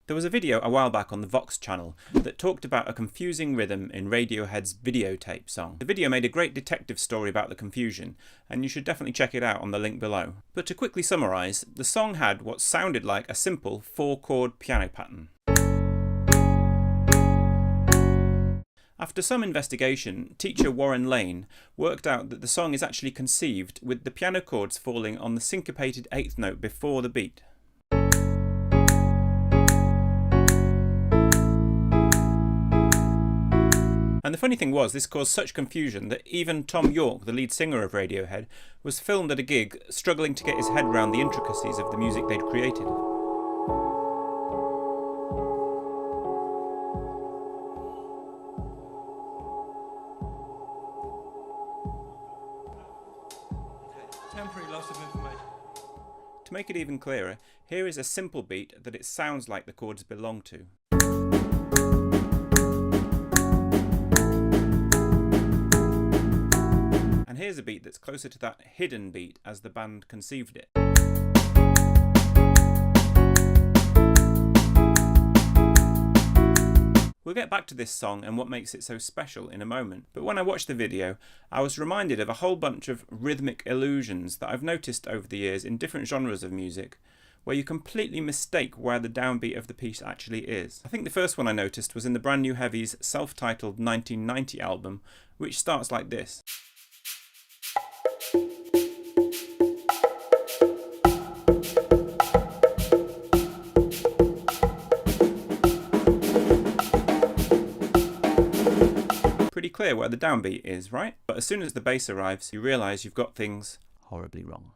There was a video a while back on the Vox channel that talked about a confusing rhythm in Radiohead's Videotape song. The video made a great detective story about the confusion, and you should definitely check it out on the link below. But to quickly summarise, the song had what sounded like a simple 4-chord piano pattern. After some investigation, teacher Warren Lane worked out that the song is actually conceived with the piano chords falling on the syncopated 8th note before the beat. And the funny thing was, this caused such confusion that even Tom York, the lead singer of Radiohead, was filmed at a gig struggling to get his head around the intricacies of the music they'd created. Temporary loss of information. To make it even clearer, here is a simple beat that it sounds like the chords belong to. And here's a beat that's closer to that hidden beat as the band conceived it. We'll get back to this song and what makes it so special in a moment, but when I watched the video, I was reminded of a whole bunch of rhythmic illusions that I've noticed over the years in different genres of music, where you completely mistake where the downbeat of the piece actually is. I think the first one I noticed was in the Brand New Heavy's self-titled 1990 album, which starts like this. Pretty clear where the downbeat is, right? But as soon as the bass arrives, you realise you've got things horribly wrong.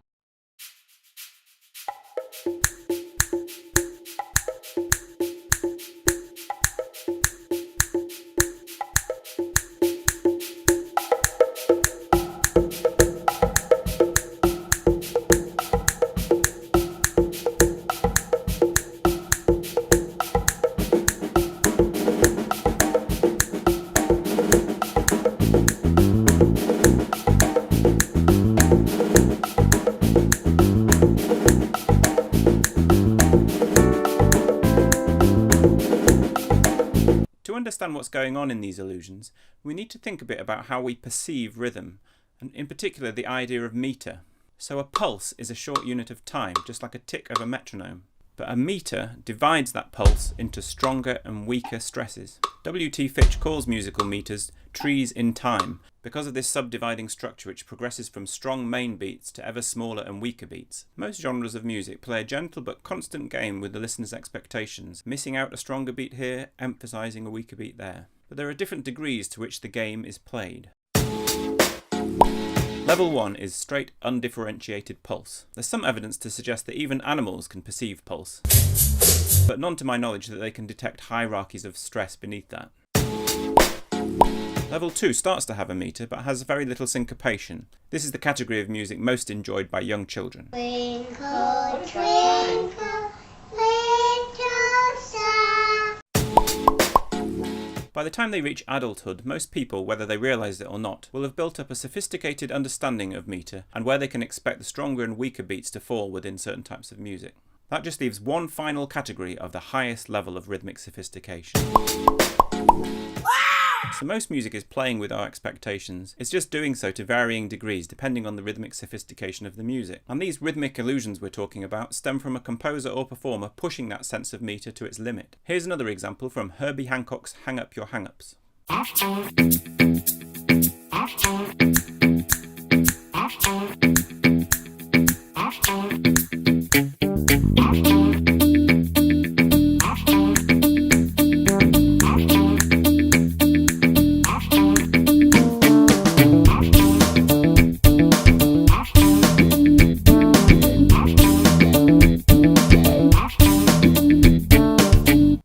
To understand what's going on in these illusions, we need to think a bit about how we perceive rhythm, and in particular the idea of meter. So a pulse is a short unit of time, just like a tick of a metronome. But a meter divides that pulse into stronger and weaker stresses. W.T. Fitch calls musical meters trees in time because of this subdividing structure which progresses from strong main beats to ever smaller and weaker beats. Most genres of music play a gentle but constant game with the listener's expectations, missing out a stronger beat here, emphasising a weaker beat there. But there are different degrees to which the game is played. Level 1 is straight undifferentiated pulse. There's some evidence to suggest that even animals can perceive pulse, but none to my knowledge that they can detect hierarchies of stress beneath that. Level 2 starts to have a meter, but has very little syncopation. This is the category of music most enjoyed by young children. Twinkle, twinkle, little star. By the time they reach adulthood, most people, whether they realise it or not, will have built up a sophisticated understanding of meter and where they can expect the stronger and weaker beats to fall within certain types of music. That just leaves one final category of the highest level of rhythmic sophistication. So most music is playing with our expectations. It's just doing so to varying degrees depending on the rhythmic sophistication of the music. And these rhythmic illusions we're talking about stem from a composer or performer pushing that sense of meter to its limit. Here's another example from Herbie Hancock's Hang Up Your Hang-Ups.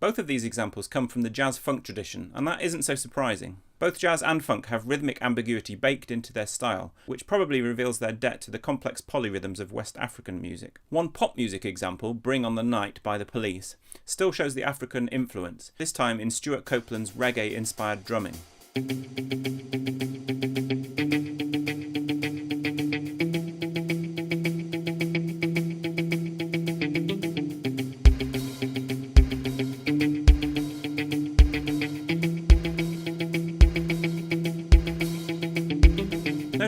Both of these examples come from the jazz-funk tradition, and that isn't so surprising. Both jazz and funk have rhythmic ambiguity baked into their style, which probably reveals their debt to the complex polyrhythms of West African music. One pop music example, Bring on the Night by The Police, still shows the African influence, this time in Stuart Copeland's reggae-inspired drumming.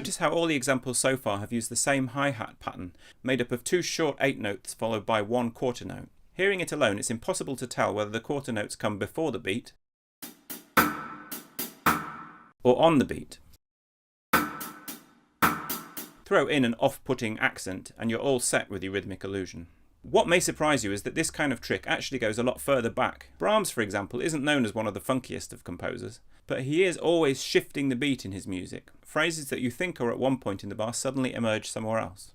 Notice how all the examples so far have used the same hi-hat pattern, made up of 2 short 8 notes followed by 1 quarter note. Hearing it alone, it's impossible to tell whether the quarter notes come before the beat or on the beat. Throw in an off-putting accent and you're all set with your rhythmic illusion. What may surprise you is that this kind of trick actually goes a lot further back. Brahms, for example, isn't known as one of the funkiest of composers, but he is always shifting the beat in his music. Phrases that you think are at one point in the bar suddenly emerge somewhere else.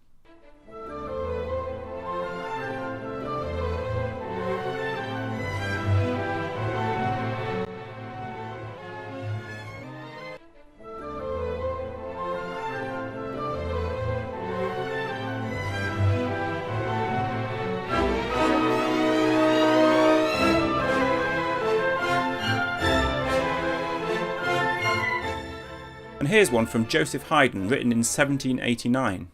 And here's one from Joseph Haydn, written in 1789.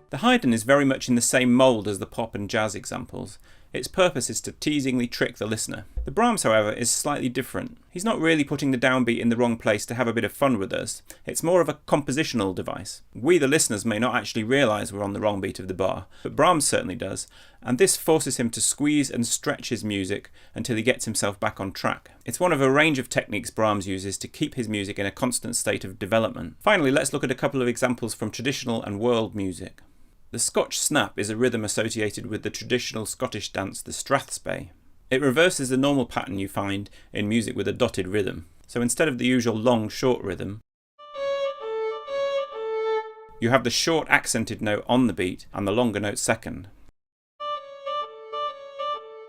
The Haydn is very much in the same mould as the pop and jazz examples. Its purpose is to teasingly trick the listener. The Brahms, however, is slightly different. He's not really putting the downbeat in the wrong place to have a bit of fun with us. It's more of a compositional device. We, the listeners, may not actually realise we're on the wrong beat of the bar, but Brahms certainly does, and this forces him to squeeze and stretch his music until he gets himself back on track. It's one of a range of techniques Brahms uses to keep his music in a constant state of development. Finally, let's look at a couple of examples from traditional and world music. The Scotch snap is a rhythm associated with the traditional Scottish dance, the strathspey. It reverses the normal pattern you find in music with a dotted rhythm. So instead of the usual long, short rhythm, you have the short accented note on the beat and the longer note second.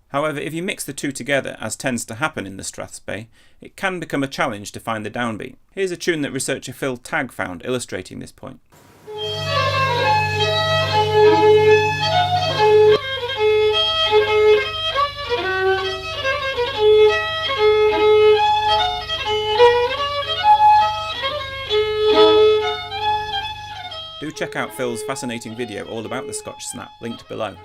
However, if you mix the two together, as tends to happen in the strathspey, it can become a challenge to find the downbeat. Here's a tune that researcher Phil Tagg found illustrating this point. Do check out Phil's fascinating video all about the Scotch snap, linked below.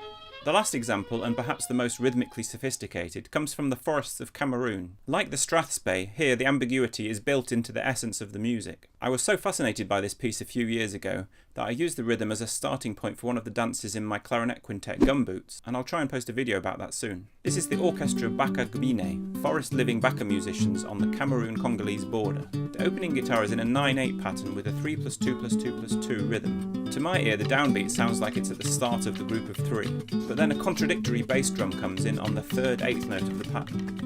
The last example, and perhaps the most rhythmically sophisticated, comes from the forests of Cameroon. Like the strathspey, here the ambiguity is built into the essence of the music. I was so fascinated by this piece a few years ago that I used the rhythm as a starting point for one of the dances in my clarinet quintet Gumboots, and I'll try and post a video about that soon. This is the orchestra Baka Gbine, forest-living Baka musicians on the Cameroon-Congolese border. The opening guitar is in a 9/8 pattern with a 3+2+2+2 rhythm. To my ear, the downbeat sounds like it's at the start of the group of 3, but then a contradictory bass drum comes in on the 3rd 8th note of the pattern.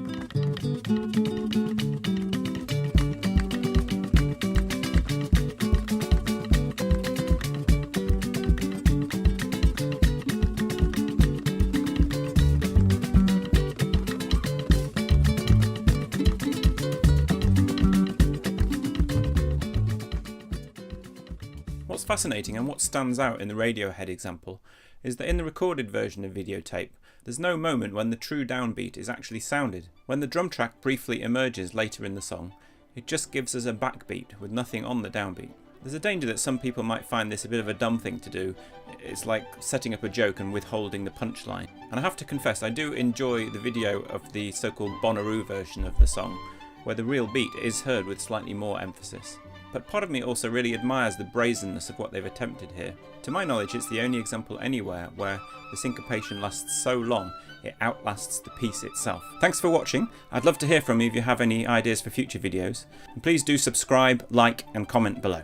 What's fascinating and what stands out in the Radiohead example is that in the recorded version of Videotape, there's no moment when the true downbeat is actually sounded. When the drum track briefly emerges later in the song, it just gives us a backbeat with nothing on the downbeat. There's a danger that some people might find this a bit of a dumb thing to do. It's like setting up a joke and withholding the punchline. And I have to confess, I do enjoy the video of the so-called Bonnaroo version of the song, where the real beat is heard with slightly more emphasis. But part of me also really admires the brazenness of what they've attempted here. To my knowledge, it's the only example anywhere where the syncopation lasts so long it outlasts the piece itself. Thanks for watching. I'd love to hear from you if you have any ideas for future videos. And please do subscribe, like and comment below.